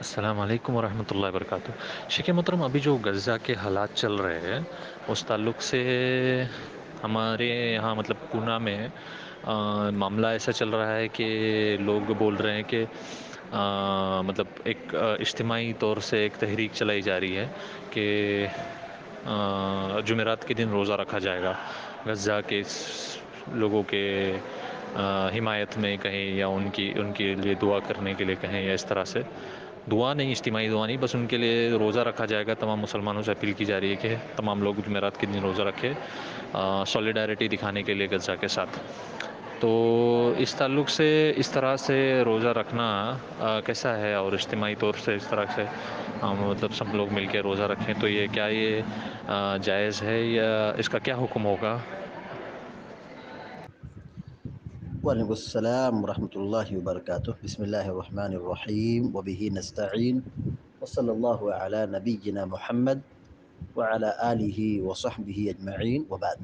السلام علیکم ورحمۃ اللہ وبرکاتہ۔ شیخ محترم، ابھی جو غزہ کے حالات چل رہے ہیں اس تعلق سے ہمارے یہاں مطلب پونا میں معاملہ ایسا چل رہا ہے کہ لوگ بول رہے ہیں کہ مطلب ایک اجتماعی طور سے ایک تحریک چلائی جا رہی ہے کہ جمعرات کے دن روزہ رکھا جائے گا غزہ کے لوگوں کے حمایت میں کہیں، یا ان کے لیے دعا کرنے کے لیے کہیں، یا اس طرح سے دعا نہیں، اجتماعی دعا نہیں، بس ان کے لیے روزہ رکھا جائے گا۔ تمام مسلمانوں سے اپیل کی جا رہی ہے کہ تمام لوگ جمعرات کے دن روزہ رکھے، سولیڈارٹی دکھانے کے لیے غزہ کے ساتھ۔ تو اس تعلق سے اس طرح سے روزہ رکھنا کیسا ہے، اور اجتماعی طور سے اس طرح سے مطلب سب لوگ مل کے روزہ رکھیں تو یہ کیا جائز ہے، یا اس کا کیا حکم ہوگا؟ وعلیکم السلام ورحمۃ اللہ وبرکاتہ۔ بسم اللہ الرحمن الرحیم وبہ نستعین وصلی اللہ علی نبینا محمد وعلی آلہ وصحبہ اجمعین وبعد۔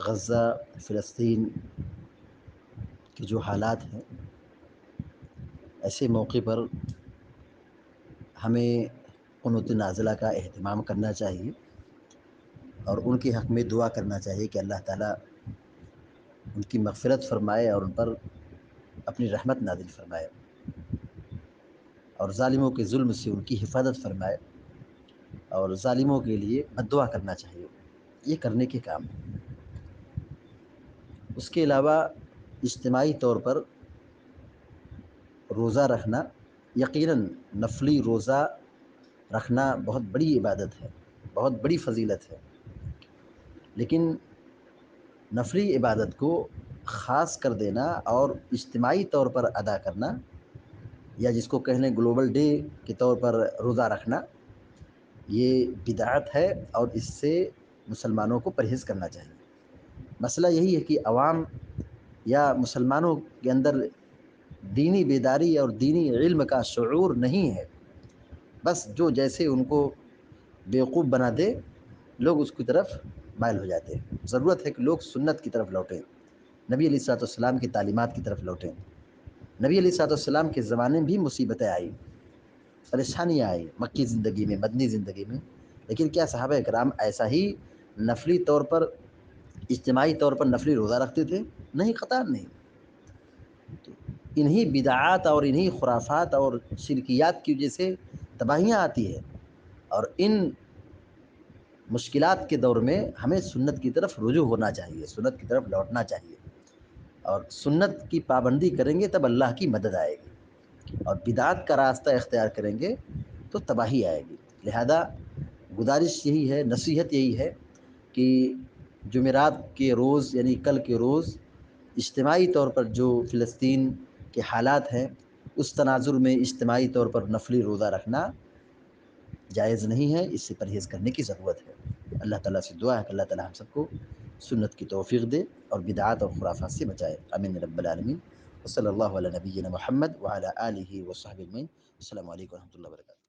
غزہ فلسطین کے جو حالات ہیں، ایسے موقع پر ہمیں قنوت نازلہ کا اہتمام کرنا چاہیے اور ان کے حق میں دعا کرنا چاہیے کہ اللہ تعالیٰ ان کی مغفرت فرمائے اور ان پر اپنی رحمت نازل فرمائے، اور ظالموں کے ظلم سے ان کی حفاظت فرمائے، اور ظالموں کے لیے بد دعا کرنا چاہیے۔ یہ کرنے کے کام ہیں۔ اس کے علاوہ اجتماعی طور پر روزہ رکھنا، یقیناً نفلی روزہ رکھنا بہت بڑی عبادت ہے، بہت بڑی فضیلت ہے، لیکن نفلی عبادت کو خاص کر دینا اور اجتماعی طور پر ادا کرنا، یا جس کو کہہ لیں گلوبل ڈے کے طور پر روزہ رکھنا، یہ بدعت ہے اور اس سے مسلمانوں کو پرہیز کرنا چاہیے۔ مسئلہ یہی ہے کہ عوام یا مسلمانوں کے اندر دینی بیداری اور دینی علم کا شعور نہیں ہے، بس جو جیسے ان کو بیوقوف بنا دے لوگ اس کی طرف مائل ہو جاتے ہیں۔ ضرورت ہے کہ لوگ سنت کی طرف لوٹیں، نبی علیہ الصلوۃ والسلام کی تعلیمات کی طرف لوٹیں۔ نبی علیہ الصلوۃ والسلام کے زمانے میں بھی مصیبتیں آئیں، پریشانیاں آئیں، مکی زندگی میں، مدنی زندگی میں، لیکن کیا صحابہ کرام ایسا ہی نفلی طور پر، اجتماعی طور پر نفلی روزہ رکھتے تھے؟ نہیں، قطعاً نہیں۔ تو انہی بدعات اور انہی خرافات اور شرکیات کی وجہ سے تباہیاں آتی ہے، اور ان مشکلات کے دور میں ہمیں سنت کی طرف رجوع ہونا چاہیے، سنت کی طرف لوٹنا چاہیے، اور سنت کی پابندی کریں گے تب اللہ کی مدد آئے گی، اور بدعات کا راستہ اختیار کریں گے تو تباہی آئے گی۔ لہذا گزارش یہی ہے، نصیحت یہی ہے کہ جمعرات کے روز یعنی کل کے روز اجتماعی طور پر جو فلسطین کے حالات ہیں اس تناظر میں اجتماعی طور پر نفلی روزہ رکھنا جائز نہیں ہے، اس سے پرہیز کرنے کی ضرورت ہے۔ اللہ تعالیٰ سے دعا ہے کہ اللہ تعالیٰ ہم سب کو سنت کی توفیق دے اور بدعات اور خرافات سے بچائے، آمین رب العالمین۔ وصلی اللہ علی نبینا محمد وعلی آلہ وصحبہ اجمعین۔ السلام علیکم ورحمۃ اللہ وبرکاتہ۔